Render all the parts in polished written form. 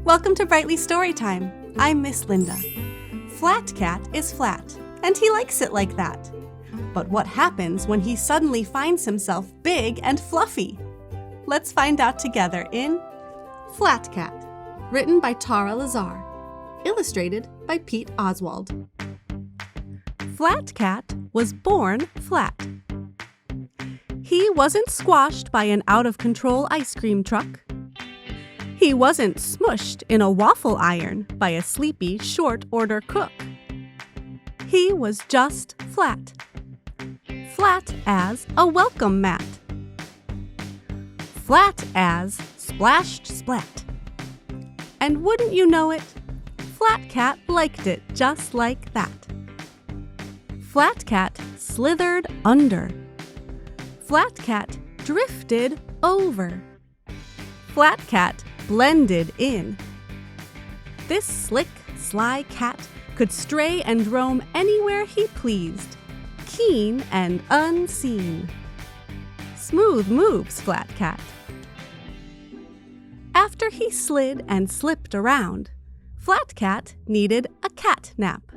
Welcome to Brightly Storytime. I'm Miss Linda. Flat Cat is flat, and he likes it like that. But what happens when he suddenly finds himself big and fluffy? Let's find out together in Flat Cat, written by Tara Lazar, illustrated by Pete Oswald. Flat Cat was born flat. He wasn't squashed by an out-of-control ice cream truck. He wasn't smushed in a waffle iron by a sleepy short-order cook. He was just flat. Flat as a welcome mat. Flat as splashed splat. And wouldn't you know it, Flat Cat liked it just like that. Flat Cat slithered under. Flat Cat drifted over. Flat Cat blended in. This slick, sly cat could stray and roam anywhere he pleased, keen and unseen. Smooth moves, Flat Cat. After he slid and slipped around, Flat Cat needed a cat nap.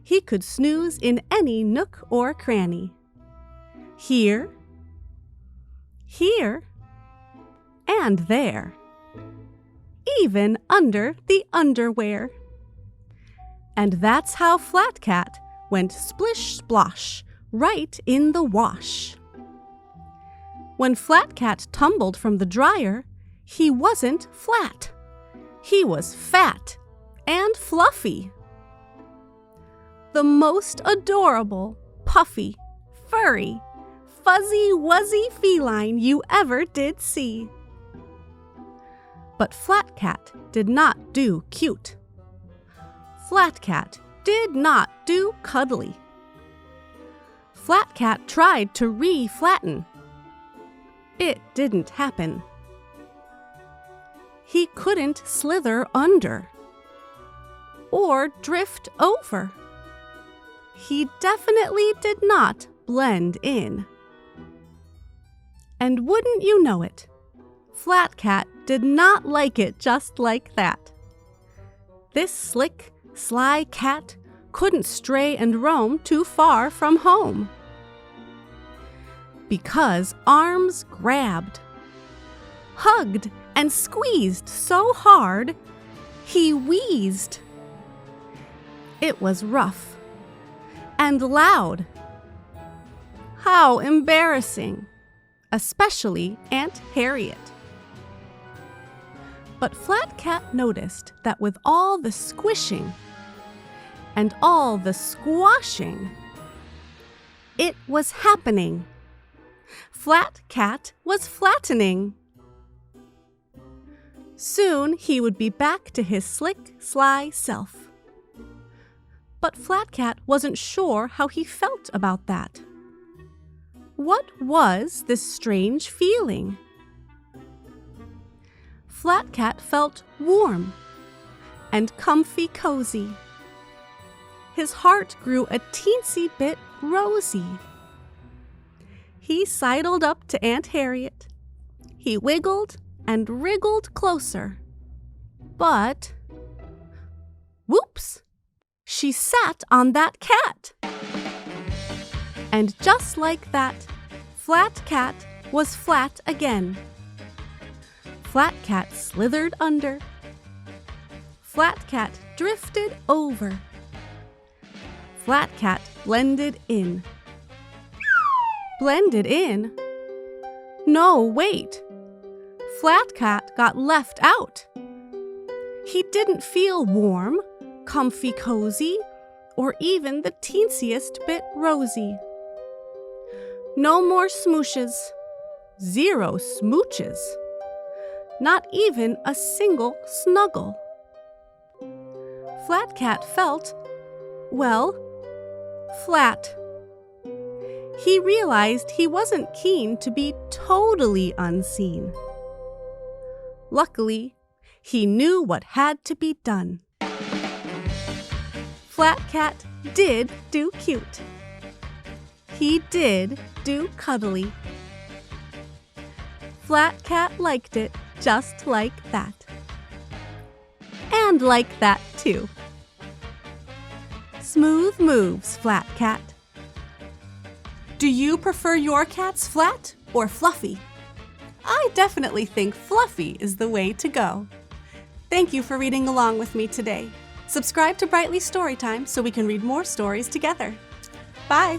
He could snooze in any nook or cranny. Here, and there. Even under the underwear. And that's how Flat Cat went splish splosh right in the wash. When Flat Cat tumbled from the dryer, he wasn't flat. He was fat and fluffy. The most adorable, puffy, furry, fuzzy-wuzzy feline you ever did see. But Flat Cat did not do cute. Flat Cat did not do cuddly. Flat Cat tried to re-flatten. It didn't happen. He couldn't slither under or drift over. He definitely did not blend in. And wouldn't you know it, Flat Cat did not like it just like that. This slick, sly cat couldn't stray and roam too far from home. Because arms grabbed, hugged, and squeezed so hard, he wheezed. It was rough and loud. How embarrassing, especially Aunt Harriet. But Flat Cat noticed that with all the squishing and all the squashing, it was happening. Flat Cat was flattening. Soon he would be back to his slick, sly self. But Flat Cat wasn't sure how he felt about that. What was this strange feeling? Flat Cat felt warm and comfy cozy. His heart grew a teensy bit rosy. He sidled up to Aunt Harriet. He wiggled and wriggled closer. But, whoops! She sat on that cat. And just like that, Flat Cat was flat again. Flat Cat slithered under. Flat Cat drifted over. Flat Cat blended in. Blended in? No, wait. Flat Cat got left out. He didn't feel warm, comfy cozy, or even the teensiest bit rosy. No more smooshes. 0 smooches. Not even a single snuggle. Flat Cat felt, well, flat. He realized he wasn't keen to be totally unseen. Luckily, he knew what had to be done. Flat Cat did do cute. He did do cuddly. Flat Cat liked it just like that. and like that too. Smooth moves, Flat Cat. Do you prefer your cats flat or fluffy? I definitely think fluffy is the way to go. Thank you for reading along with me today. Subscribe to Brightly Storytime so we can read more stories together. Bye!